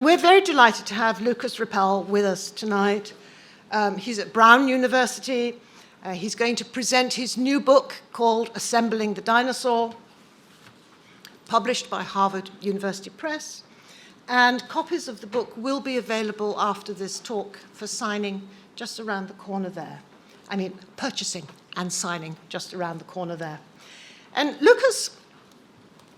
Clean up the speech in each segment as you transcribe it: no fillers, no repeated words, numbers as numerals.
We're very delighted to have Lucas Rappel with us tonight. He's at Brown University. He's going to present his new book called Assembling the Dinosaur, published by Harvard University Press. And copies of the book will be available after this talk for signing just around the corner there. I mean, purchasing and signing just around the corner there. And Lucas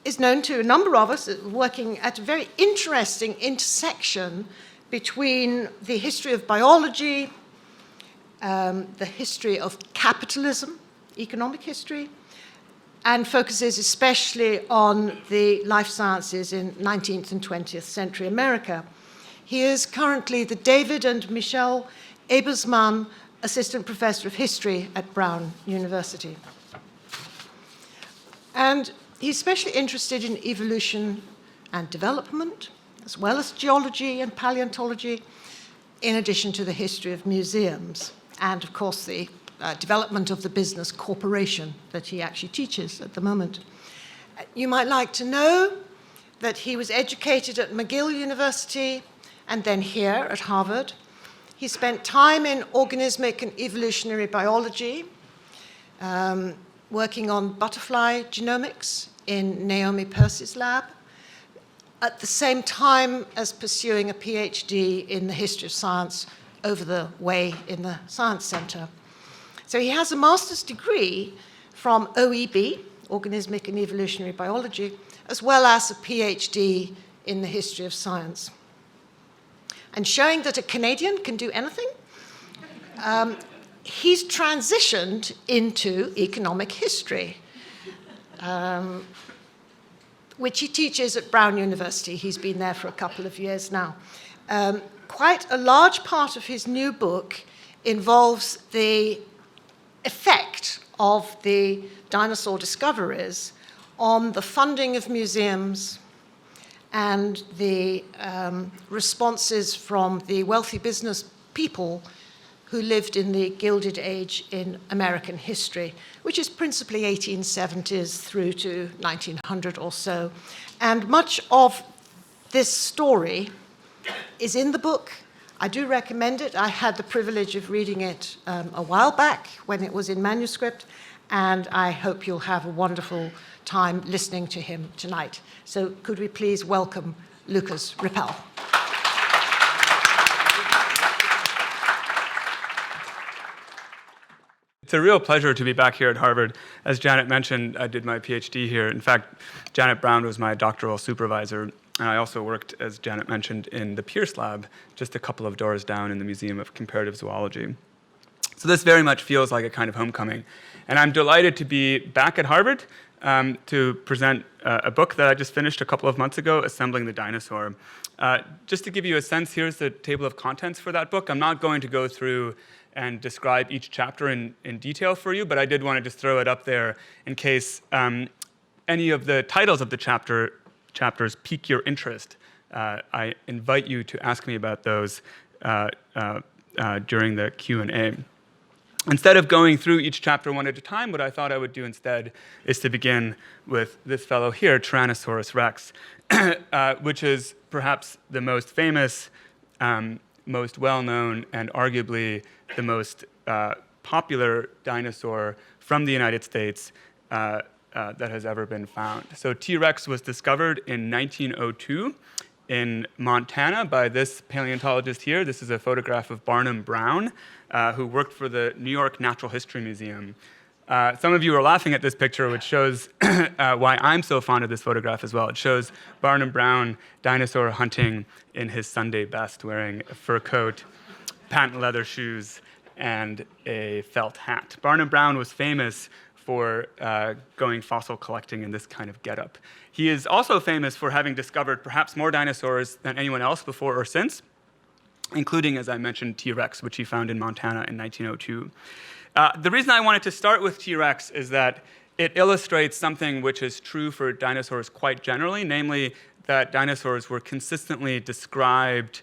is known to a number of us working at a very interesting intersection between the history of biology, the history of capitalism, economic history, and focuses especially on the life sciences in 19th and 20th century America. He is currently the David and Michelle Ebersman Assistant Professor of History at Brown University. And he's especially interested in evolution and development, as well as geology and paleontology, in addition to the history of museums, and of course the development of the business corporation that he actually teaches at the moment. You might like to know that he was educated at McGill University and then here at Harvard. He spent time in organismic and evolutionary biology, working on butterfly genomics in Naomi Percy's lab, at the same time as pursuing a PhD in the history of science over the way in the Science Center. So he has a master's degree from OEB, Organismic and Evolutionary Biology, as well as a PhD in the history of science. And showing that a Canadian can do anything, he's transitioned into economic history, which he teaches at Brown University. He's been there for a couple of years now. Quite a large part of his new book involves the effect of the dinosaur discoveries on the funding of museums and the responses from the wealthy business people who lived in the Gilded Age in American history, which is principally 1870s through to 1900 or so. And much of this story is in the book. I do recommend it. I had the privilege of reading it a while back when it was in manuscript, and I hope you'll have a wonderful time listening to him tonight. So could we please welcome Lucas Rappel. It's a real pleasure to be back here at Harvard. As Janet mentioned, I did my PhD here. In fact, Janet Brown was my doctoral supervisor, and I also worked, as Janet mentioned, in the Pierce Lab, just a couple of doors down in the Museum of Comparative Zoology. So this very much feels like a kind of homecoming. And I'm delighted to be back at Harvard to present a book that I just finished a couple of months ago, Assembling the Dinosaur. Just to give you a sense, here's the table of contents for that book. I'm not going to go through and describe each chapter in detail for you, but I did want to just throw it up there in case any of the titles of the chapters pique your interest. I invite you to ask me about those during the Q&A. Instead of going through each chapter one at a time, what I thought I would do instead is to begin with this fellow here, Tyrannosaurus rex, which is perhaps the most famous, most well-known, and arguably the most popular dinosaur from the United States that has ever been found. So T-Rex was discovered in 1902 in Montana by this paleontologist here. This is a photograph of Barnum Brown, who worked for the New York Natural History Museum. Some of you are laughing at this picture, which shows why I'm so fond of this photograph as well. It shows Barnum Brown dinosaur hunting in his Sunday best, wearing a fur coat, patent leather shoes, and a felt hat. Barnum Brown was famous for going fossil collecting in this kind of getup. He is also famous for having discovered perhaps more dinosaurs than anyone else before or since, including, as I mentioned, T-Rex, which he found in Montana in 1902. The reason I wanted to start with T-Rex is that it illustrates something which is true for dinosaurs quite generally, namely that dinosaurs were consistently described,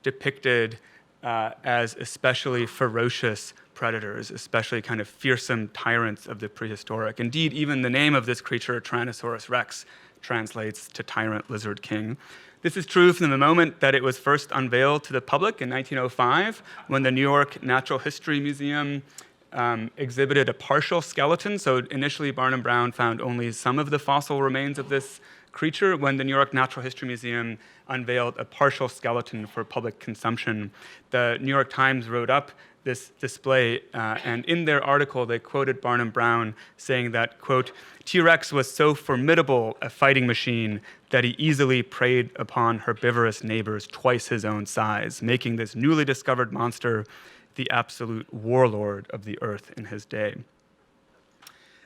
depicted as especially ferocious predators, especially kind of fearsome tyrants of the prehistoric. Indeed, even the name of this creature, Tyrannosaurus rex, translates to tyrant lizard king. This is true from the moment that it was first unveiled to the public in 1905, when the New York Natural History Museum exhibited a partial skeleton. So initially, Barnum Brown found only some of the fossil remains of this creature. When the New York Natural History Museum unveiled a partial skeleton for public consumption, the New York Times wrote up this display, and in their article, they quoted Barnum Brown saying that, quote, "T-Rex was so formidable a fighting machine that he easily preyed upon herbivorous neighbors twice his own size, making this newly discovered monster the absolute warlord of the earth in his day."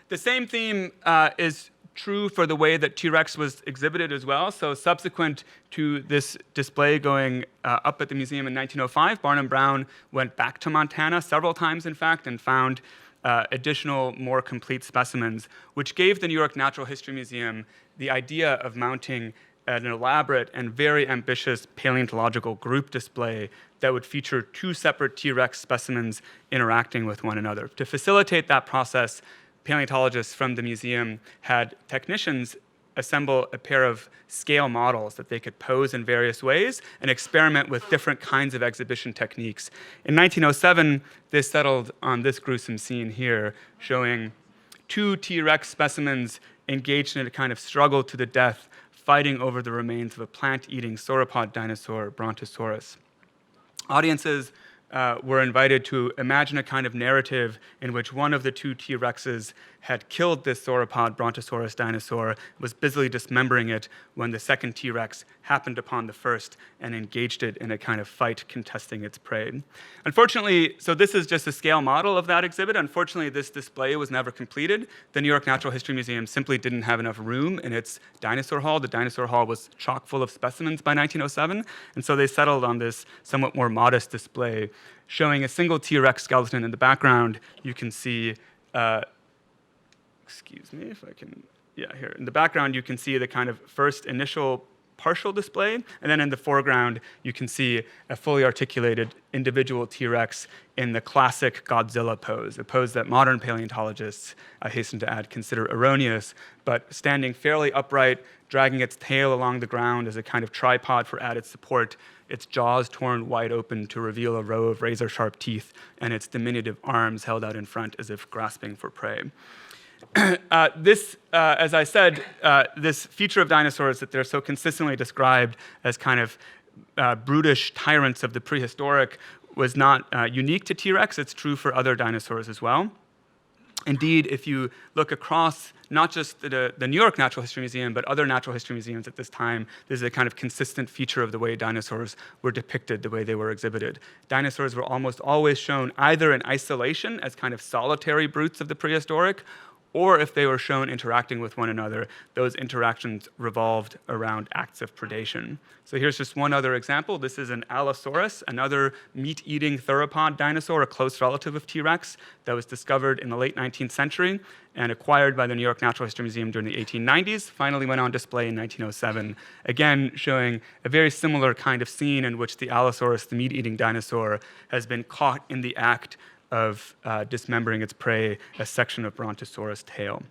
The same theme is true for the way that T-Rex was exhibited as well. So subsequent to this display going up at the museum in 1905, Barnum Brown went back to Montana several times, in fact, and found additional, more complete specimens, which gave the New York Natural History Museum the idea of mounting an elaborate and very ambitious paleontological group display that would feature two separate T-Rex specimens interacting with one another. To facilitate that process, paleontologists from the museum had technicians assemble a pair of scale models that they could pose in various ways and experiment with different kinds of exhibition techniques. In 1907, they settled on this gruesome scene here, showing two T-Rex specimens engaged in a kind of struggle to the death, fighting over the remains of a plant-eating sauropod dinosaur, Brontosaurus. Audiences were invited to imagine a kind of narrative in which one of the two T-Rexes had killed this sauropod Brontosaurus dinosaur, was busily dismembering it when the second T-Rex happened upon the first and engaged it in a kind of fight contesting its prey. Unfortunately, so this is just a scale model of that exhibit. Unfortunately, this display was never completed. The New York Natural History Museum simply didn't have enough room in its dinosaur hall. The dinosaur hall was chock full of specimens by 1907, and so they settled on this somewhat more modest display showing a single T-Rex skeleton. In the background, you can see, excuse me if I can, yeah, here. In the background, you can see the kind of first initial partial display, and then in the foreground, you can see a fully articulated individual T-Rex in the classic Godzilla pose, a pose that modern paleontologists, I hasten to add, consider erroneous, but standing fairly upright, dragging its tail along the ground as a kind of tripod for added support, its jaws torn wide open to reveal a row of razor-sharp teeth, and its diminutive arms held out in front as if grasping for prey. As I said, this feature of dinosaurs that they're so consistently described as kind of brutish tyrants of the prehistoric was not unique to T-Rex. It's true for other dinosaurs as well. Indeed, if you look across not just the New York Natural History Museum, but other natural history museums at this time, this is a kind of consistent feature of the way dinosaurs were depicted, the way they were exhibited. Dinosaurs were almost always shown either in isolation as kind of solitary brutes of the prehistoric, or if they were shown interacting with one another, those interactions revolved around acts of predation. So here's just one other example. This is an Allosaurus, another meat-eating theropod dinosaur, a close relative of T-Rex, that was discovered in the late 19th century and acquired by the New York Natural History Museum during the 1890s, finally went on display in 1907, again showing a very similar kind of scene in which the Allosaurus, the meat-eating dinosaur, has been caught in the act of dismembering its prey, a section of Brontosaurus' tail.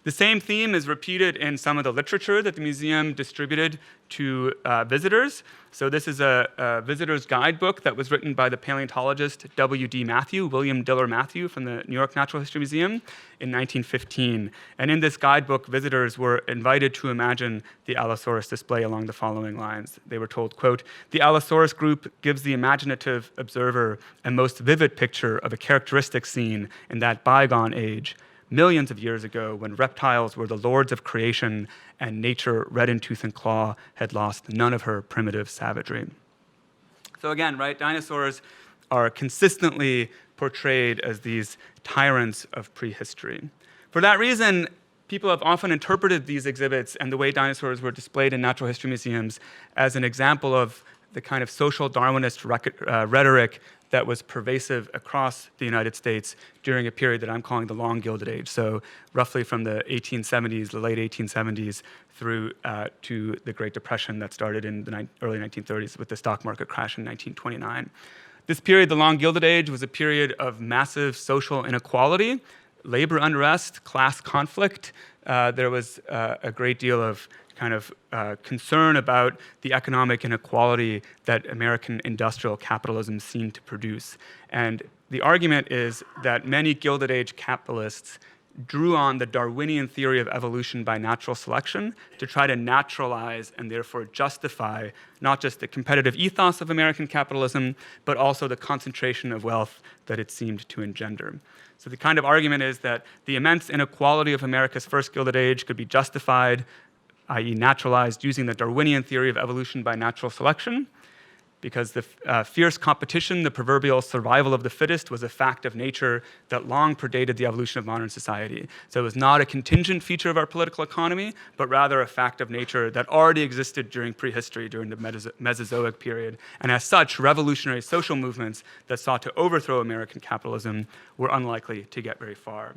The same theme is repeated in some of the literature that the museum distributed to visitors. So this is a visitor's guidebook that was written by the paleontologist W.D. Matthew, William Diller Matthew, from the New York Natural History Museum in 1915. And in this guidebook, visitors were invited to imagine the Allosaurus display along the following lines. They were told, quote, "The Allosaurus group gives the imaginative observer a most vivid picture of a characteristic scene in that bygone age, millions of years ago, when reptiles were the lords of creation and nature, red in tooth and claw, had lost none of her primitive savagery." So again, right, dinosaurs are consistently portrayed as these tyrants of prehistory. For that reason, people have often interpreted these exhibits and the way dinosaurs were displayed in natural history museums as an example of the kind of social Darwinist rhetoric that was pervasive across the United States during a period that I'm calling the Long Gilded Age. So roughly from the 1870s, the late 1870s, through to the Great Depression that started in the early 1930s with the stock market crash in 1929. This period, the Long Gilded Age, was a period of massive social inequality, labor unrest, class conflict. There was a great deal of kind of concern about the economic inequality that American industrial capitalism seemed to produce. And the argument is that many Gilded Age capitalists drew on the Darwinian theory of evolution by natural selection to try to naturalize and therefore justify not just the competitive ethos of American capitalism, but also the concentration of wealth that it seemed to engender. So the kind of argument is that the immense inequality of America's first Gilded Age could be justified, i.e. naturalized, using the Darwinian theory of evolution by natural selection, because the fierce competition, the proverbial survival of the fittest, was a fact of nature that long predated the evolution of modern society. So it was not a contingent feature of our political economy, but rather a fact of nature that already existed during prehistory, during the Mesozoic period. And as such, revolutionary social movements that sought to overthrow American capitalism were unlikely to get very far.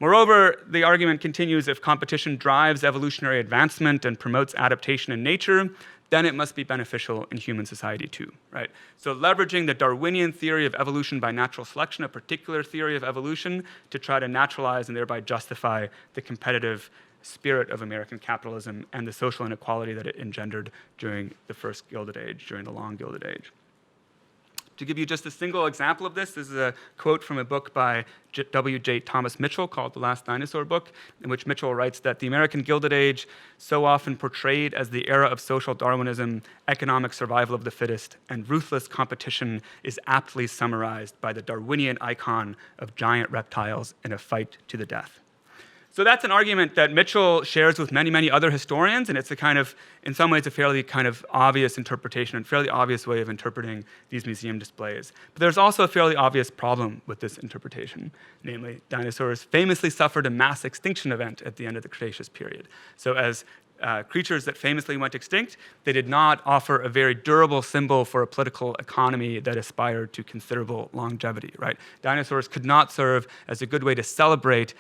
Moreover, the argument continues, if competition drives evolutionary advancement and promotes adaptation in nature, then it must be beneficial in human society too, right? So leveraging the Darwinian theory of evolution by natural selection, a particular theory of evolution, to try to naturalize and thereby justify the competitive spirit of American capitalism and the social inequality that it engendered during the first Gilded Age, during the long Gilded Age. To give you just a single example of this is a quote from a book by W.J. Thomas Mitchell called The Last Dinosaur Book, in which Mitchell writes that the American Gilded Age, so often portrayed as the era of social Darwinism, economic survival of the fittest, and ruthless competition, is aptly summarized by the Darwinian icon of giant reptiles in a fight to the death. So that's an argument that Mitchell shares with many, many other historians, and it's a kind of, in some ways, a fairly kind of obvious interpretation and fairly obvious way of interpreting these museum displays. But there's also a fairly obvious problem with this interpretation. Namely, dinosaurs famously suffered a mass extinction event at the end of the Cretaceous period. So as creatures that famously went extinct, they did not offer a very durable symbol for a political economy that aspired to considerable longevity, right? Dinosaurs could not serve as a good way to celebrate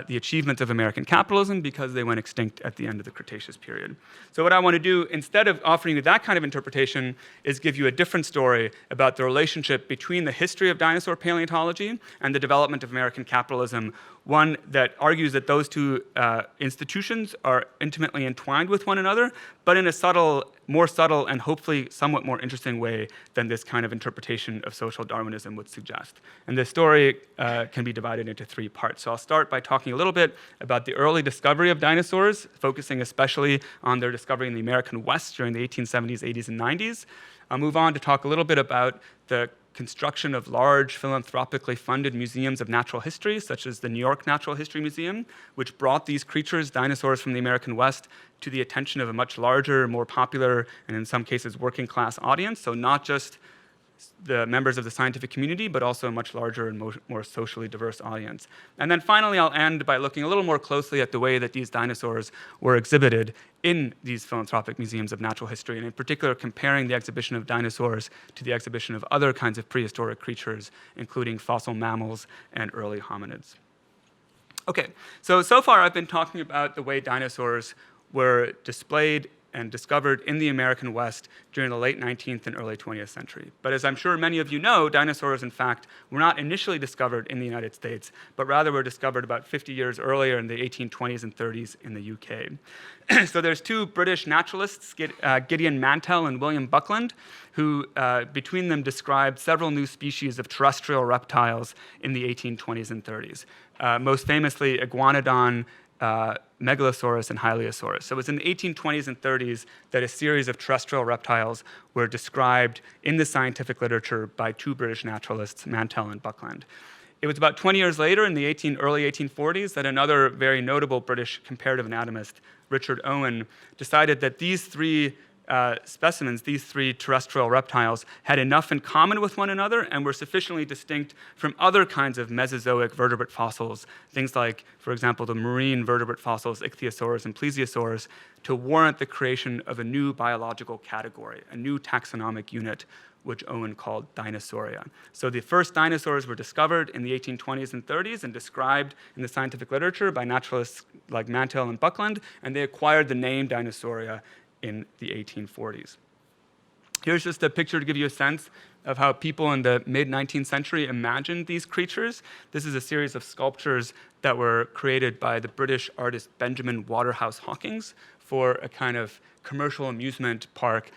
the achievements of American capitalism because they went extinct at the end of the Cretaceous period. So what I want to do, instead of offering you that kind of interpretation, is give you a different story about the relationship between the history of dinosaur paleontology and the development of American capitalism, one that argues that those two institutions are intimately entwined with one another, but in a more subtle and hopefully somewhat more interesting way than this kind of interpretation of social Darwinism would suggest. And this story can be divided into three parts. So I'll start by talking a little bit about the early discovery of dinosaurs, focusing especially on their discovery in the American West during the 1870s, 80s, and 90s. I'll move on to talk a little bit about the construction of large philanthropically funded museums of natural history, such as the New York Natural History Museum, which brought these creatures, dinosaurs from the American West, to the attention of a much larger, more popular, and in some cases working class audience. So not just the members of the scientific community, but also a much larger and more socially diverse audience. And then finally, I'll end by looking a little more closely at the way that these dinosaurs were exhibited in these philanthropic museums of natural history, and in particular, comparing the exhibition of dinosaurs to the exhibition of other kinds of prehistoric creatures, including fossil mammals and early hominids. Okay, so far I've been talking about the way dinosaurs were displayed and discovered in the American West during the late 19th and early 20th century. But as I'm sure many of you know, dinosaurs, in fact, were not initially discovered in the United States, but rather were discovered about 50 years earlier in the 1820s and 30s in the UK. So there's two British naturalists, Gideon Mantell and William Buckland, who between them described several new species of terrestrial reptiles in the 1820s and 30s. Most famously, Iguanodon, Megalosaurus, and Hylaeosaurus. So it was in the 1820s and 30s that a series of terrestrial reptiles were described in the scientific literature by two British naturalists, Mantell and Buckland. It was about 20 years later, in the early 1840s, that another very notable British comparative anatomist, Richard Owen, decided that these three specimens, these three terrestrial reptiles, had enough in common with one another and were sufficiently distinct from other kinds of Mesozoic vertebrate fossils, things like, for example, the marine vertebrate fossils Ichthyosaurus and Plesiosaurus, to warrant the creation of a new biological category, a new taxonomic unit, which Owen called Dinosauria. So the first dinosaurs were discovered in the 1820s and 30s and described in the scientific literature by naturalists like Mantell and Buckland, and they acquired the name Dinosauria in the 1840s. Here's just a picture to give you a sense of how people in the mid-19th century imagined these creatures. This is a series of sculptures that were created by the British artist Benjamin Waterhouse Hawkins for a kind of commercial amusement park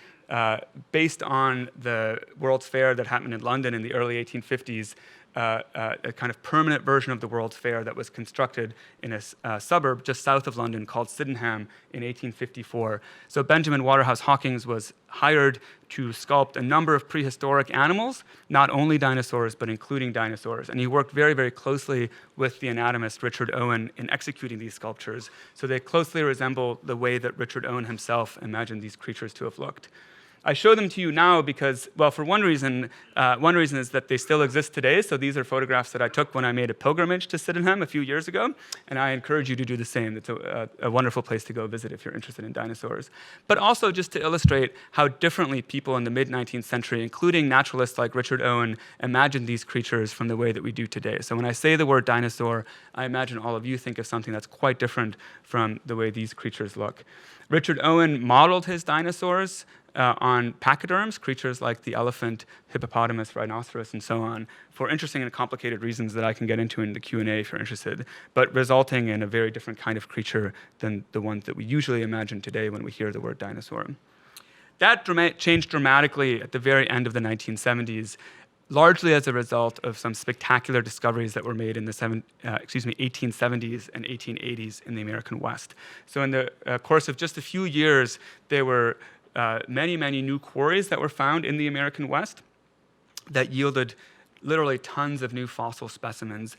based on the World's Fair that happened in London in the early 1850s. A kind of permanent version of the World's Fair that was constructed in a suburb just south of London called Sydenham in 1854. So Benjamin Waterhouse Hawkins was hired to sculpt a number of prehistoric animals, not only dinosaurs, but including dinosaurs. And he worked very, very closely with the anatomist Richard Owen in executing these sculptures. So they closely resemble the way that Richard Owen himself imagined these creatures to have looked. I show them to you now because, well, for one reason is that they still exist today. So these are photographs that I took when I made a pilgrimage to Sydenham a few years ago, and I encourage you to do the same. It's a wonderful place to go visit if you're interested in dinosaurs. But also just to illustrate how differently people in the mid-19th century, including naturalists like Richard Owen, imagined these creatures from the way that we do today. So when I say the word dinosaur, I imagine all of you think of something that's quite different from the way these creatures look. Richard Owen modeled his dinosaurs on pachyderms, creatures like the elephant, hippopotamus, rhinoceros, and so on, for interesting and complicated reasons that I can get into in the Q&A if you're interested, but resulting in a very different kind of creature than the ones that we usually imagine today when we hear the word dinosaur. That changed dramatically at the very end of the 1970s, largely as a result of some spectacular discoveries that were made in the 1870s and 1880s in the American West. So in the course of just a few years, there were many, many new quarries that were found in the American West that yielded literally tons of new fossil specimens,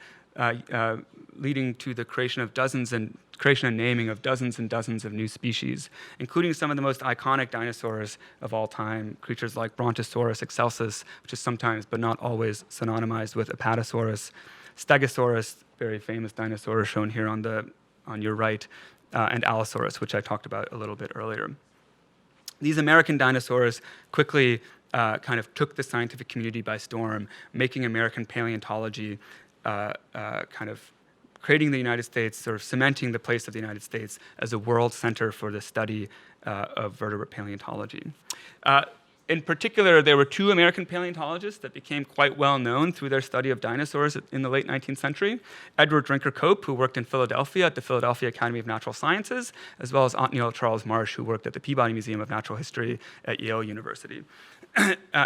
leading to the creation and naming of dozens and dozens of new species, including some of the most iconic dinosaurs of all time, creatures like Brontosaurus excelsus, which is sometimes but not always synonymized with Apatosaurus, Stegosaurus, very famous dinosaur shown here on your right, and Allosaurus, which I talked about a little bit earlier. These American dinosaurs quickly kind of took the scientific community by storm, making American paleontology kind of creating the United States, sort of cementing the place of the United States as a world center for the study of vertebrate paleontology. In particular, there were two American paleontologists that became quite well known through their study of dinosaurs in the late 19th century. Edward Drinker Cope, who worked in Philadelphia at the Philadelphia Academy of Natural Sciences, as well as Othniel Charles Marsh, who worked at the Peabody Museum of Natural History at Yale University.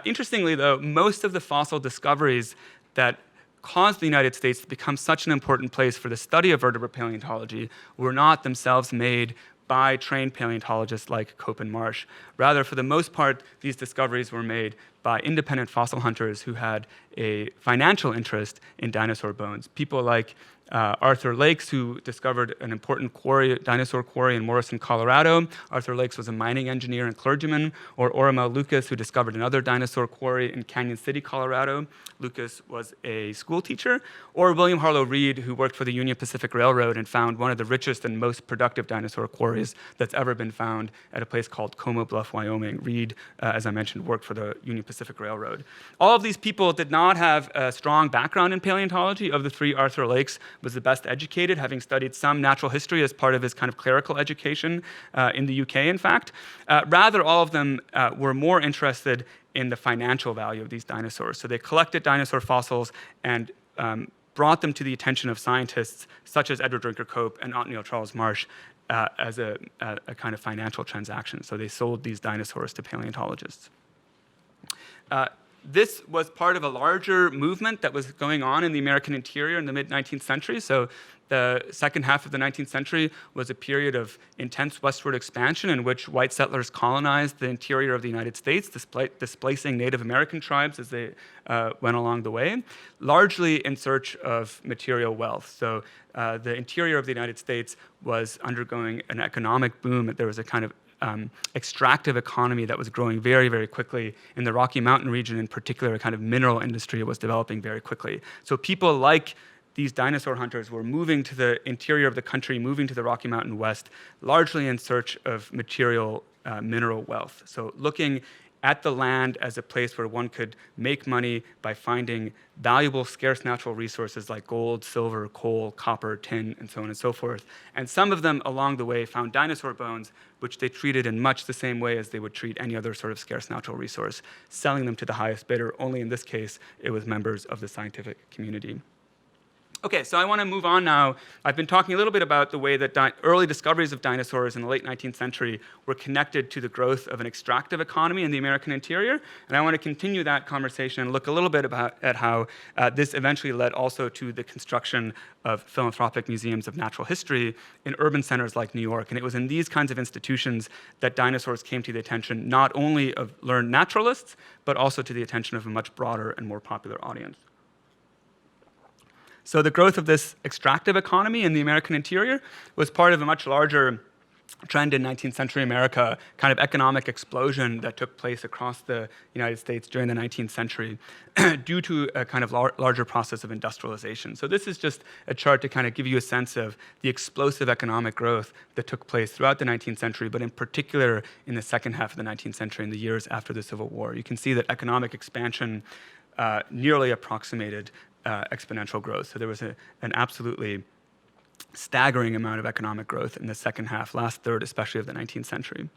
Interestingly, though, most of the fossil discoveries that caused the United States to become such an important place for the study of vertebrate paleontology were not themselves made by trained paleontologists like Cope and Marsh. Rather, for the most part, these discoveries were made by independent fossil hunters who had a financial interest in dinosaur bones. People like Arthur Lakes, who discovered an important dinosaur quarry in Morrison, Colorado. Arthur Lakes was a mining engineer and clergyman. Or Oramel Lucas, who discovered another dinosaur quarry in Canyon City, Colorado. Lucas was a school teacher. Or William Harlow Reed, who worked for the Union Pacific Railroad and found one of the richest and most productive dinosaur quarries that's ever been found at a place called Como Bluff, Wyoming. Reed, as I mentioned, worked for the Union Pacific Railroad. All of these people did not have a strong background in paleontology. Of the three, Arthur Lakes was the best educated, having studied some natural history as part of his kind of clerical education in the UK, in fact. Rather, all of them were more interested in the financial value of these dinosaurs. So they collected dinosaur fossils and brought them to the attention of scientists such as Edward Drinker Cope and Othniel Charles Marsh as a kind of financial transaction. So they sold these dinosaurs to paleontologists. This was part of a larger movement that was going on in the American interior in the mid-19th century. So the second half of the 19th century was a period of intense westward expansion in which white settlers colonized the interior of the United States, displacing Native American tribes as they went along the way, largely in search of material wealth. So the interior of the United States was undergoing an economic boom. There was a kind of extractive economy that was growing very, very quickly. In the Rocky Mountain region in particular, a kind of mineral industry was developing very quickly. So people like these dinosaur hunters were moving to the interior of the country, moving to the Rocky Mountain West, largely in search of material mineral wealth. So looking at the land as a place where one could make money by finding valuable, scarce natural resources like gold, silver, coal, copper, tin, and so on and so forth. And some of them along the way found dinosaur bones, which they treated in much the same way as they would treat any other sort of scarce natural resource, selling them to the highest bidder. Only in this case, it was members of the scientific community. Okay, so I want to move on now. I've been talking a little bit about the way that early discoveries of dinosaurs in the late 19th century were connected to the growth of an extractive economy in the American interior, and I want to continue that conversation and look a little bit at how this eventually led also to the construction of philanthropic museums of natural history in urban centers like New York. And it was in these kinds of institutions that dinosaurs came to the attention not only of learned naturalists, but also to the attention of a much broader and more popular audience. So the growth of this extractive economy in the American interior was part of a much larger trend in 19th century America, kind of economic explosion that took place across the United States during the 19th century due to a kind of larger process of industrialization. So this is just a chart to kind of give you a sense of the explosive economic growth that took place throughout the 19th century, but in particular in the second half of the 19th century, in the years after the Civil War. You can see that economic expansion nearly approximated exponential growth. So there was an absolutely staggering amount of economic growth in the second half, last third especially of the 19th century.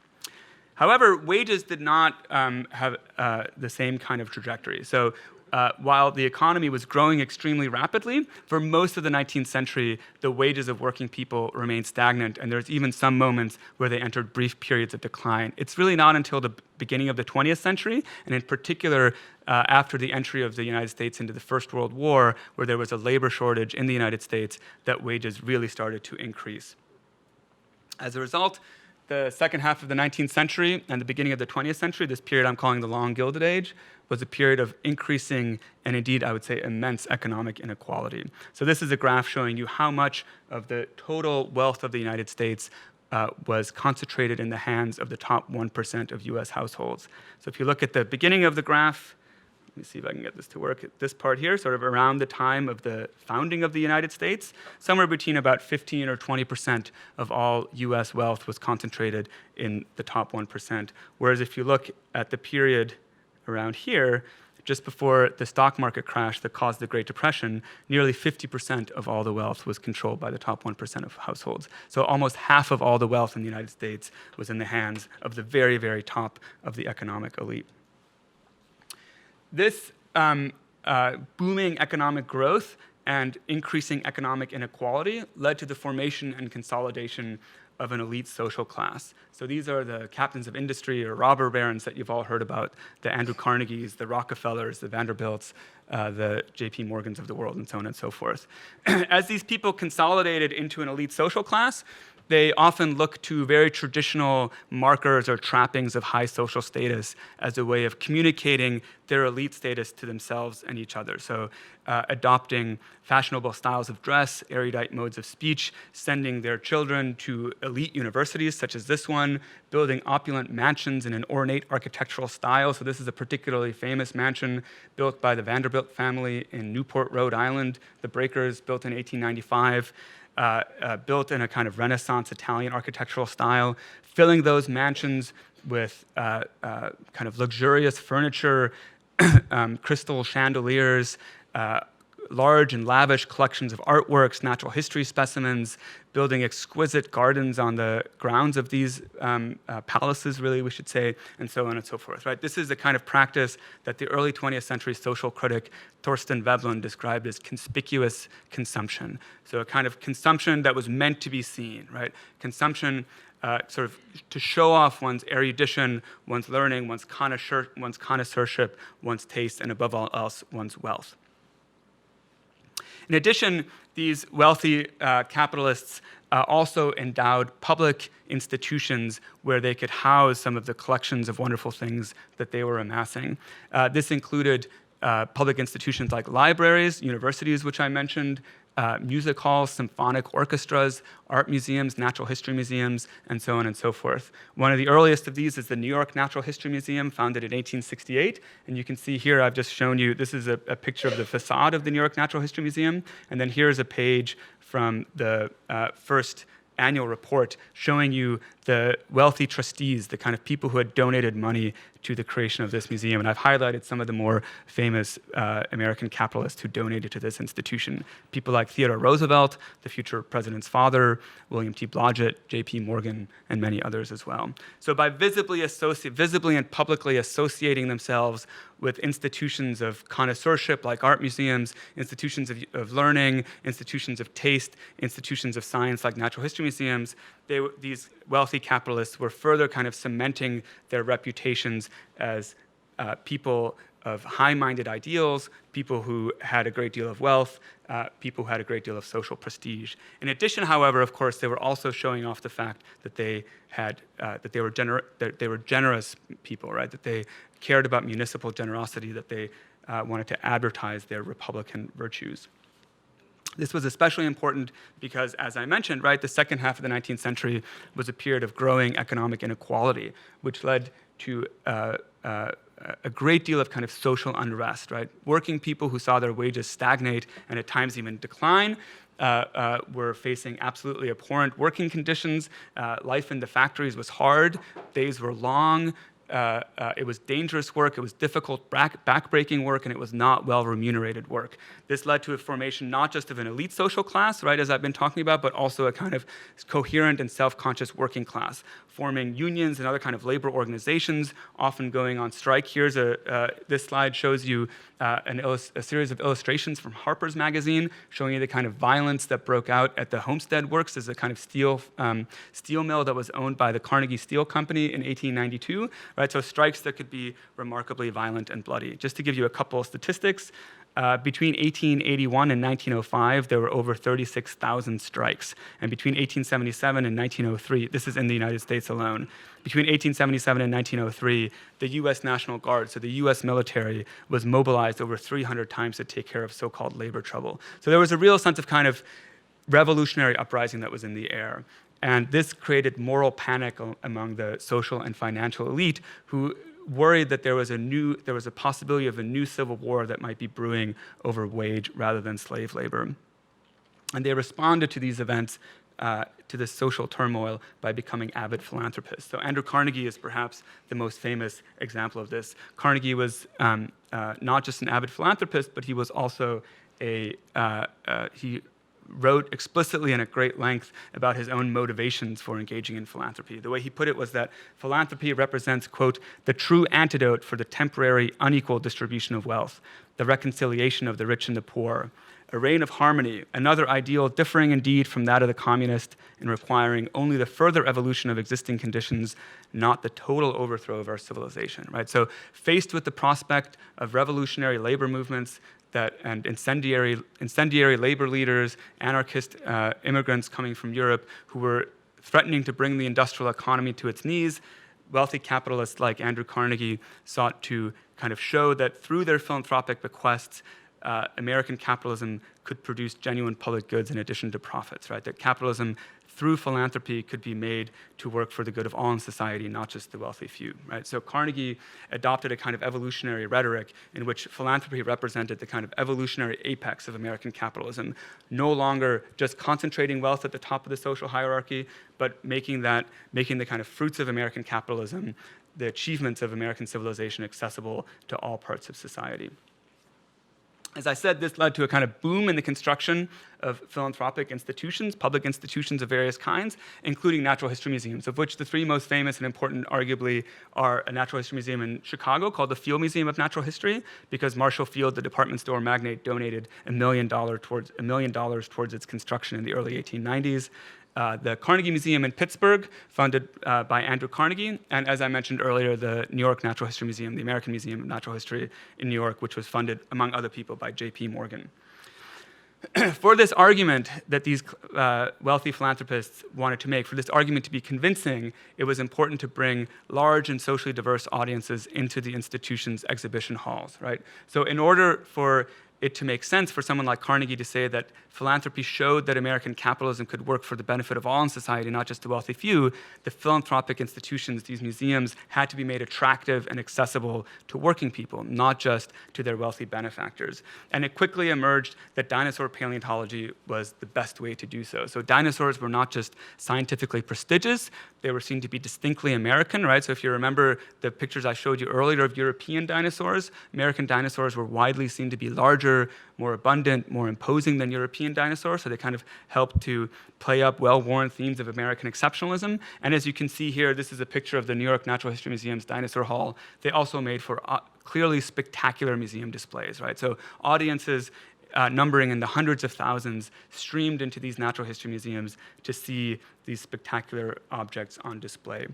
However, wages did not have the same kind of trajectory. So while the economy was growing extremely rapidly, for most of the 19th century, the wages of working people remained stagnant, and there's even some moments where they entered brief periods of decline. It's really not until the beginning of the 20th century, and in particular after the entry of the United States into the First World War, where there was a labor shortage in the United States, that wages really started to increase. As a result, the second half of the 19th century and the beginning of the 20th century, this period I'm calling the Long Gilded Age, was a period of increasing and indeed, I would say, immense economic inequality. So this is a graph showing you how much of the total wealth of the United States was concentrated in the hands of the top 1% of US households. So if you look at the beginning of the graph, let me see if I can get this to work. This part here, sort of around the time of the founding of the United States, somewhere between about 15 or 20% of all US wealth was concentrated in the top 1%. Whereas if you look at the period around here, just before the stock market crash that caused the Great Depression, nearly 50% of all the wealth was controlled by the top 1% of households. So almost half of all the wealth in the United States was in the hands of the very, very top of the economic elite. This booming economic growth and increasing economic inequality led to the formation and consolidation of an elite social class. So these are the captains of industry or robber barons that you've all heard about, the Andrew Carnegies, the Rockefellers, the Vanderbilts, the J.P. Morgans of the world, and so on and so forth. As these people consolidated into an elite social class, they often look to very traditional markers or trappings of high social status as a way of communicating their elite status to themselves and each other. So adopting fashionable styles of dress, erudite modes of speech, sending their children to elite universities such as this one, building opulent mansions in an ornate architectural style. So this is a particularly famous mansion built by the Vanderbilt family in Newport, Rhode Island. The Breakers, built in 1895. Built in a kind of Renaissance Italian architectural style, filling those mansions with kind of luxurious furniture, crystal chandeliers, large and lavish collections of artworks, natural history specimens, building exquisite gardens on the grounds of these palaces, really, we should say, and so on and so forth, right? This is the kind of practice that the early 20th century social critic Thorstein Veblen described as conspicuous consumption. So a kind of consumption that was meant to be seen, right? Consumption sort of to show off one's erudition, one's learning, one's connoisseurship, one's taste, and above all else, one's wealth. In addition, these wealthy capitalists also endowed public institutions where they could house some of the collections of wonderful things that they were amassing. This included public institutions like libraries, universities, which I mentioned, music halls, symphonic orchestras, art museums, natural history museums, and so on and so forth. One of the earliest of these is the New York Natural History Museum, founded in 1868. And you can see here, I've just shown you, this is a picture of the facade of the New York Natural History Museum. And then here's a page from the first annual report showing you the wealthy trustees, the kind of people who had donated money to the creation of this museum. And I've highlighted some of the more famous American capitalists who donated to this institution. People like Theodore Roosevelt, the future president's father, William T. Blodgett, J.P. Morgan, and many others as well. So by visibly and publicly associating themselves with institutions of connoisseurship like art museums, institutions of learning, institutions of taste, institutions of science like natural history museums, these wealthy capitalists were further kind of cementing their reputations as people of high-minded ideals, people who had a great deal of wealth, people who had a great deal of social prestige. In addition, however, of course, they were also showing off the fact that they had that they were generous people, right? That they cared about municipal generosity, that they wanted to advertise their Republican virtues. This was especially important because, as I mentioned, right, the second half of the 19th century was a period of growing economic inequality, which led to a great deal of kind of social unrest, right? Working people who saw their wages stagnate and at times even decline were facing absolutely abhorrent working conditions. Life in the factories was hard. Days were long. It was dangerous work, it was difficult, backbreaking work, and it was not well-remunerated work. This led to a formation not just of an elite social class, right, as I've been talking about, but also a kind of coherent and self-conscious working class, forming unions and other kind of labor organizations, often going on strike. This slide shows you a series of illustrations from Harper's Magazine, showing you the kind of violence that broke out at the Homestead Works, as a kind of steel mill that was owned by the Carnegie Steel Company in 1892. Right, so strikes that could be remarkably violent and bloody. Just to give you a couple of statistics, between 1881 and 1905, there were over 36,000 strikes. And between 1877 and 1903, this is in the United States alone, between 1877 and 1903, the US National Guard, so the US military, was mobilized over 300 times to take care of so-called labor trouble. So there was a real sense of kind of revolutionary uprising that was in the air. And this created moral panic among the social and financial elite, who worried that there was a possibility of a new civil war that might be brewing over wage rather than slave labor. And they responded to these events, to this social turmoil, by becoming avid philanthropists. So Andrew Carnegie is perhaps the most famous example of this. Carnegie was not just an avid philanthropist, but he was also he wrote explicitly and at great length about his own motivations for engaging in philanthropy. The way he put it was that philanthropy represents, quote, the true antidote for the temporary unequal distribution of wealth, the reconciliation of the rich and the poor, a reign of harmony, another ideal differing indeed from that of the communist and requiring only the further evolution of existing conditions, not the total overthrow of our civilization, right? So faced with the prospect of revolutionary labor movements, and incendiary labor leaders, anarchist immigrants coming from Europe who were threatening to bring the industrial economy to its knees, wealthy capitalists like Andrew Carnegie sought to kind of show that through their philanthropic bequests, American capitalism could produce genuine public goods in addition to profits, right? That capitalism through philanthropy could be made to work for the good of all in society, not just the wealthy few, right? So Carnegie adopted a kind of evolutionary rhetoric in which philanthropy represented the kind of evolutionary apex of American capitalism, no longer just concentrating wealth at the top of the social hierarchy, but making the kind of fruits of American capitalism, the achievements of American civilization, accessible to all parts of society. As I said, this led to a kind of boom in the construction of philanthropic institutions, public institutions of various kinds, including natural history museums, of which the three most famous and important, arguably, are a natural history museum in Chicago called the Field Museum of Natural History, because Marshall Field, the department store magnate, donated $1 million towards its construction in the early 1890s. The Carnegie Museum in Pittsburgh, funded by Andrew Carnegie, and as I mentioned earlier, the New York Natural History Museum, the American Museum of Natural History in New York, which was funded, among other people, by J.P. Morgan. For this argument that these wealthy philanthropists wanted to make, for this argument to be convincing, it was important to bring large and socially diverse audiences into the institution's exhibition halls, right? So in order for it to make sense for someone like Carnegie to say that philanthropy showed that American capitalism could work for the benefit of all in society, not just the wealthy few, the philanthropic institutions, these museums, had to be made attractive and accessible to working people, not just to their wealthy benefactors. And it quickly emerged that dinosaur paleontology was the best way to do so. So dinosaurs were not just scientifically prestigious, they were seen to be distinctly American, right? So if you remember the pictures I showed you earlier of European dinosaurs, American dinosaurs were widely seen to be larger, more abundant, more imposing than European dinosaurs, so they kind of helped to play up well-worn themes of American exceptionalism. And as you can see here, this is a picture of the New York Natural History Museum's Dinosaur Hall. They also made for clearly spectacular museum displays, right? So audiences numbering in the hundreds of thousands streamed into these natural history museums to see these spectacular objects on display.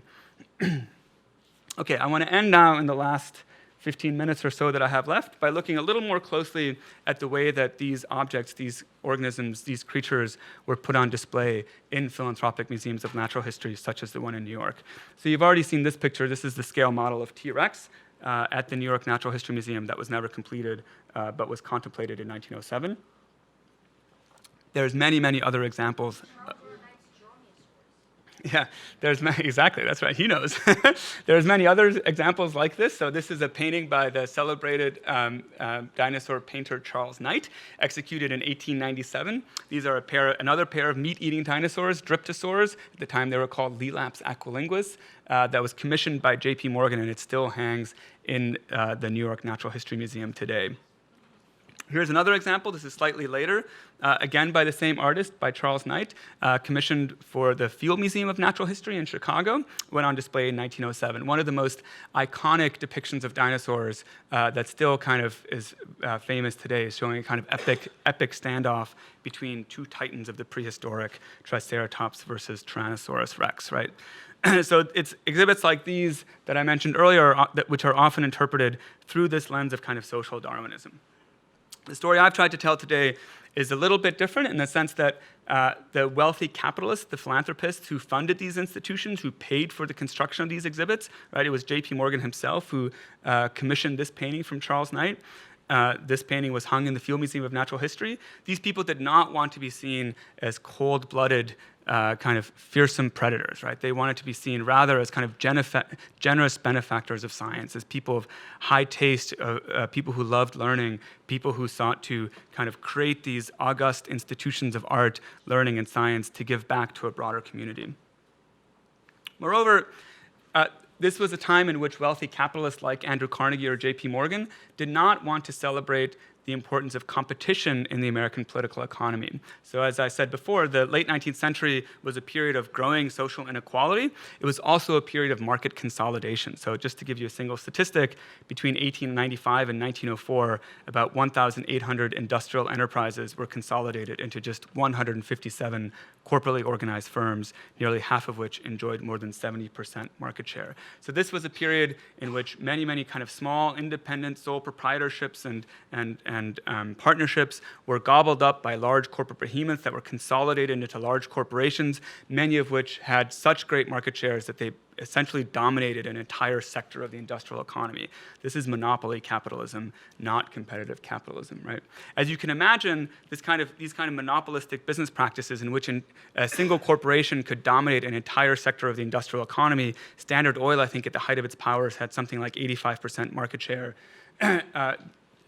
Okay, I want to end now in the last 15 minutes or so that I have left by looking a little more closely at the way that these objects, these organisms, these creatures were put on display in philanthropic museums of natural history, such as the one in New York. So you've already seen this picture. This is the scale model of T-Rex at the New York Natural History Museum that was never completed, but was contemplated in 1907. There's many, many other examples. Yeah, exactly, that's right, he knows. There's many other examples like this. So this is a painting by the celebrated dinosaur painter Charles Knight, executed in 1897. These are another pair of meat-eating dinosaurs, Dryptosaurs. At the time they were called Lelaps aquilinguus, that was commissioned by J.P. Morgan, and it still hangs in the New York Natural History Museum today. Here's another example. This is slightly later, again by the same artist, by Charles Knight, commissioned for the Field Museum of Natural History in Chicago, went on display in 1907. One of the most iconic depictions of dinosaurs that still kind of is famous today, is showing a kind of epic standoff between two titans of the prehistoric, Triceratops versus Tyrannosaurus rex, right? So it's exhibits like these that I mentioned earlier, which are often interpreted through this lens of kind of social Darwinism. The story I've tried to tell today is a little bit different in the sense that the wealthy capitalists, the philanthropists who funded these institutions, who paid for the construction of these exhibits, right? It was J.P. Morgan himself who commissioned this painting from Charles Knight. This painting was hung in the Field Museum of Natural History. These people did not want to be seen as cold-blooded, kind of fearsome predators, right? They wanted to be seen rather as kind of generous benefactors of science, as people of high taste, people who loved learning, people who sought to kind of create these august institutions of art, learning, and science to give back to a broader community. Moreover, this was a time in which wealthy capitalists like Andrew Carnegie or J.P. Morgan did not want to celebrate the importance of competition in the American political economy. So as I said before, the late 19th century was a period of growing social inequality. It was also a period of market consolidation. So just to give you a single statistic, between 1895 and 1904, about 1,800 industrial enterprises were consolidated into just 157 corporately organized firms, nearly half of which enjoyed more than 70% market share. So this was a period in which many, many kind of small, independent sole proprietorships and partnerships were gobbled up by large corporate behemoths that were consolidated into large corporations, many of which had such great market shares that they essentially dominated an entire sector of the industrial economy. This is monopoly capitalism, not competitive capitalism, right? As you can imagine, these kind of monopolistic business practices in which a single corporation could dominate an entire sector of the industrial economy. Standard Oil, I think, at the height of its powers, had something like 85% market share.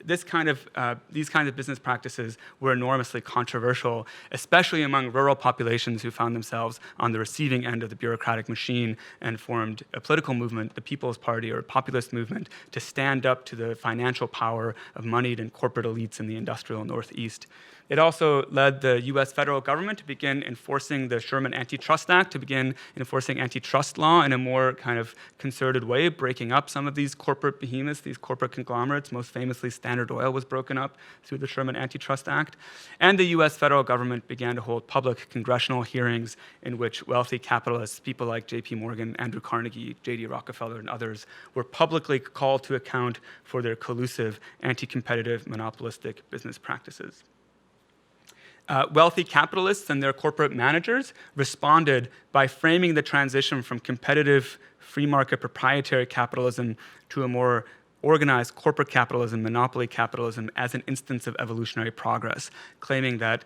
These kinds of business practices were enormously controversial, especially among rural populations who found themselves on the receiving end of the bureaucratic machine and formed a political movement, the People's Party or populist movement, to stand up to the financial power of moneyed and corporate elites in the industrial Northeast. It also led the US federal government to begin enforcing the Sherman Antitrust Act, to begin enforcing antitrust law in a more kind of concerted way, breaking up some of these corporate behemoths, these corporate conglomerates. Most famously, Standard Oil was broken up through the Sherman Antitrust Act. And the US federal government began to hold public congressional hearings in which wealthy capitalists, people like J.P. Morgan, Andrew Carnegie, J.D. Rockefeller, and others, were publicly called to account for their collusive, anti-competitive, monopolistic business practices. Wealthy capitalists and their corporate managers responded by framing the transition from competitive free market proprietary capitalism to a more organized corporate capitalism, monopoly capitalism, as an instance of evolutionary progress, claiming that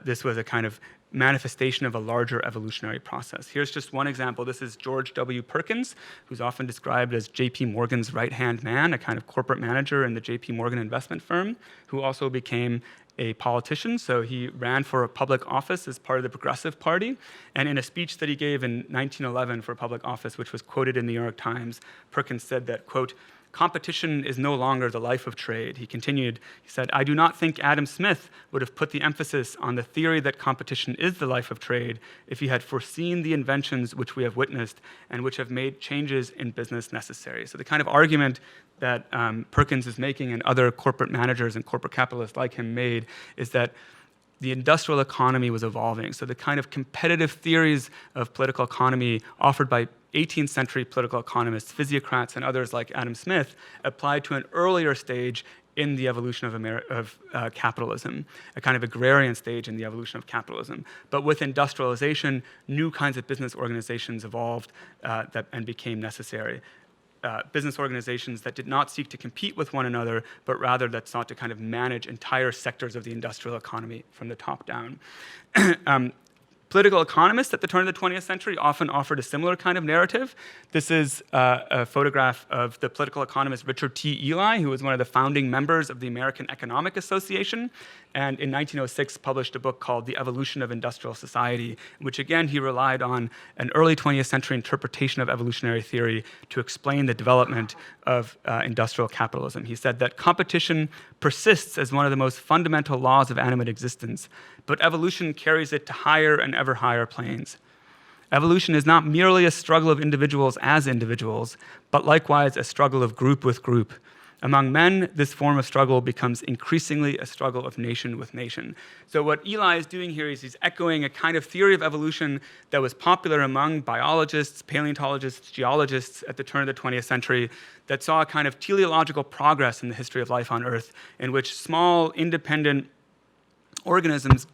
this was a kind of manifestation of a larger evolutionary process. Here's just one example. This is George W. Perkins, who's often described as J.P. Morgan's right-hand man, a kind of corporate manager in the J.P. Morgan investment firm, who also became a politician. So he ran for a public office as part of the Progressive Party. And in a speech that he gave in 1911 for public office, which was quoted in the New York Times, Perkins said that, quote, "Competition is no longer the life of trade." He continued, he said, "I do not think Adam Smith would have put the emphasis on the theory that competition is the life of trade if he had foreseen the inventions which we have witnessed and which have made changes in business necessary." So the kind of argument that Perkins is making and other corporate managers and corporate capitalists like him made is that the industrial economy was evolving. So the kind of competitive theories of political economy offered by 18th century political economists, physiocrats, and others like Adam Smith applied to an earlier stage in the evolution of capitalism, a kind of agrarian stage in the evolution of capitalism. But with industrialization, new kinds of business organizations evolved and became necessary. Business organizations that did not seek to compete with one another, but rather that sought to kind of manage entire sectors of the industrial economy from the top down. Political economists at the turn of the 20th century often offered a similar kind of narrative. This is a photograph of the political economist Richard T. Ely, who was one of the founding members of the American Economic Association, and in 1906 published a book called The Evolution of Industrial Society, in which again he relied on an early 20th century interpretation of evolutionary theory to explain the development of industrial capitalism. He said that competition persists as one of the most fundamental laws of animate existence, but evolution carries it to higher and ever higher planes. Evolution is not merely a struggle of individuals as individuals, but likewise a struggle of group with group. Among men, this form of struggle becomes increasingly a struggle of nation with nation. So what Ely is doing here is he's echoing a kind of theory of evolution that was popular among biologists, paleontologists, geologists at the turn of the 20th century that saw a kind of teleological progress in the history of life on Earth in which small, independent organisms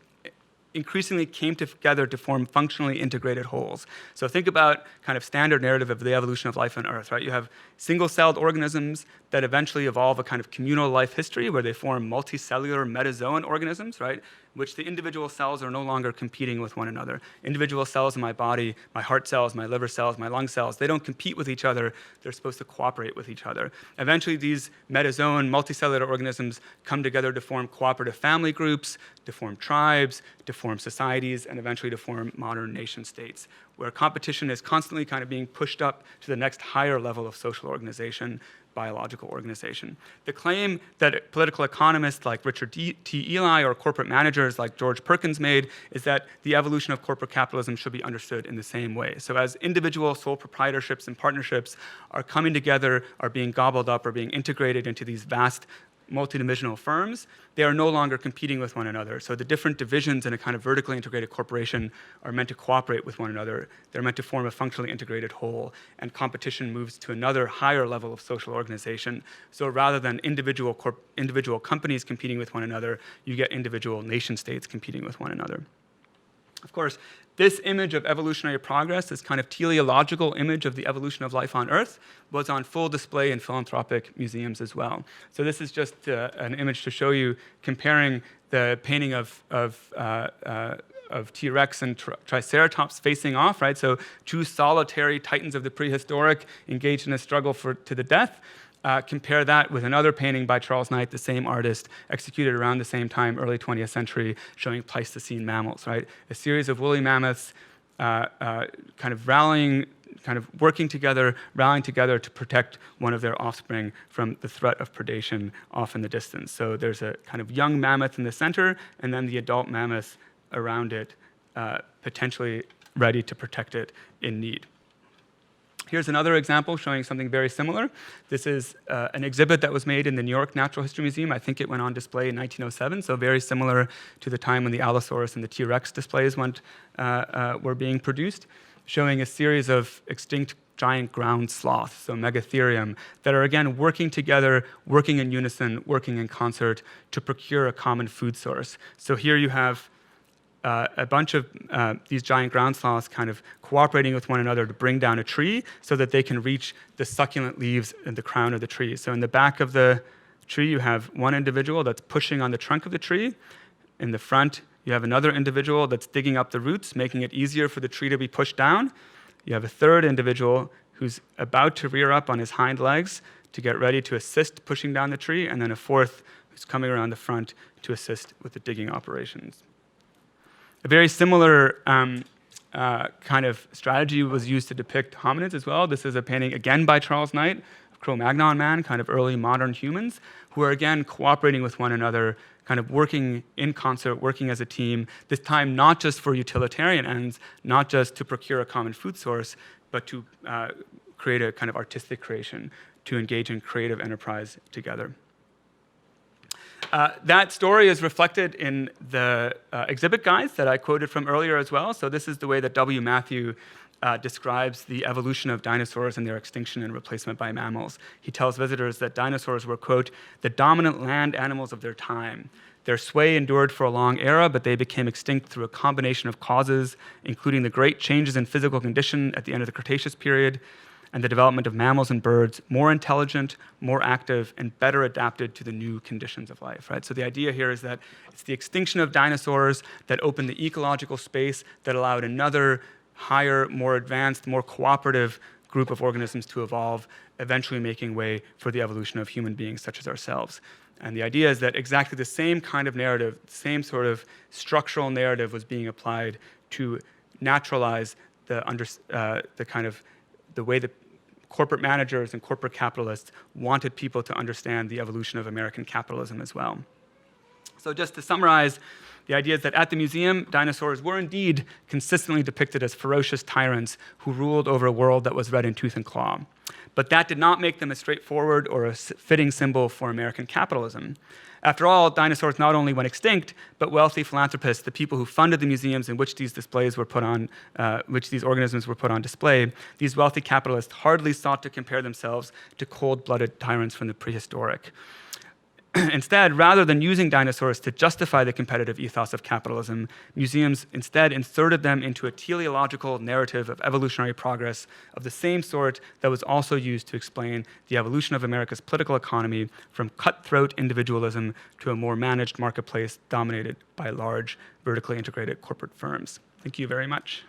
increasingly came together to form functionally integrated wholes. So think about kind of standard narrative of the evolution of life on Earth, right? You have single-celled organisms that eventually evolve a kind of communal life history where they form multicellular metazoan organisms, right? Which the individual cells are no longer competing with one another. Individual cells in my body, my heart cells, my liver cells, my lung cells, they don't compete with each other. They're supposed to cooperate with each other. Eventually, these metazoan, multicellular organisms come together to form cooperative family groups, to form tribes, to form societies, and eventually to form modern nation states, where competition is constantly kind of being pushed up to the next higher level of social organization, biological organization. The claim that political economists like Richard T. Ely or corporate managers like George Perkins made is that the evolution of corporate capitalism should be understood in the same way. So as individual sole proprietorships and partnerships are coming together, are being gobbled up, or being integrated into these vast multidimensional firms, they are no longer competing with one another. So the different divisions in a kind of vertically integrated corporation are meant to cooperate with one another. They're meant to form a functionally integrated whole, and competition moves to another higher level of social organization. So rather than individual companies competing with one another, you get individual nation states competing with one another. Of course, this image of evolutionary progress, this kind of teleological image of the evolution of life on Earth, was on full display in philanthropic museums as well. So this is just an image to show you comparing the painting of T-Rex and Triceratops facing off, right? So two solitary titans of the prehistoric engaged in a struggle to the death. Compare that with another painting by Charles Knight, the same artist, executed around the same time, early 20th century, showing Pleistocene mammals, right? A series of woolly mammoths kind of working together, rallying together to protect one of their offspring from the threat of predation off in the distance. So there's a kind of young mammoth in the center, and then the adult mammoth around it, potentially ready to protect it in need. Here's another example showing something very similar. This is an exhibit that was made in the New York Natural History Museum. I think it went on display in 1907, so very similar to the time when the Allosaurus and the T-Rex displays were being produced, showing a series of extinct giant ground sloths, so Megatherium, that are again working together, working in unison, working in concert to procure a common food source. So here you have a bunch of these giant ground sloths kind of cooperating with one another to bring down a tree so that they can reach the succulent leaves in the crown of the tree. So in the back of the tree, you have one individual that's pushing on the trunk of the tree. In the front, you have another individual that's digging up the roots, making it easier for the tree to be pushed down. You have a third individual who's about to rear up on his hind legs to get ready to assist pushing down the tree, and then a fourth who's coming around the front to assist with the digging operations. A very similar kind of strategy was used to depict hominids as well. This is a painting, again by Charles Knight, of Cro-Magnon man, kind of early modern humans, who are again cooperating with one another, kind of working in concert, working as a team, this time not just for utilitarian ends, not just to procure a common food source, but to create a kind of artistic creation, to engage in creative enterprise together. That story is reflected in the exhibit guides that I quoted from earlier as well. So this is the way that W. Matthew describes the evolution of dinosaurs and their extinction and replacement by mammals. He tells visitors that dinosaurs were, quote, the dominant land animals of their time. Their sway endured for a long era, but they became extinct through a combination of causes, including the great changes in physical condition at the end of the Cretaceous period, and the development of mammals and birds more intelligent, more active, and better adapted to the new conditions of life, right? So the idea here is that it's the extinction of dinosaurs that opened the ecological space that allowed another higher, more advanced, more cooperative group of organisms to evolve, eventually making way for the evolution of human beings such as ourselves. And the idea is that exactly the same kind of narrative, the same sort of structural narrative was being applied to naturalize the way that corporate managers and corporate capitalists wanted people to understand the evolution of American capitalism as well. So just to summarize, the idea is that at the museum, dinosaurs were indeed consistently depicted as ferocious tyrants who ruled over a world that was red in tooth and claw. But that did not make them a straightforward or a fitting symbol for American capitalism. After all, dinosaurs not only went extinct, but wealthy philanthropists, the people who funded the museums in which these displays were put on, which these organisms were put on display, these wealthy capitalists hardly sought to compare themselves to cold-blooded tyrants from the prehistoric. Instead, rather than using dinosaurs to justify the competitive ethos of capitalism, museums instead inserted them into a teleological narrative of evolutionary progress of the same sort that was also used to explain the evolution of America's political economy from cutthroat individualism to a more managed marketplace dominated by large, vertically integrated corporate firms. Thank you very much.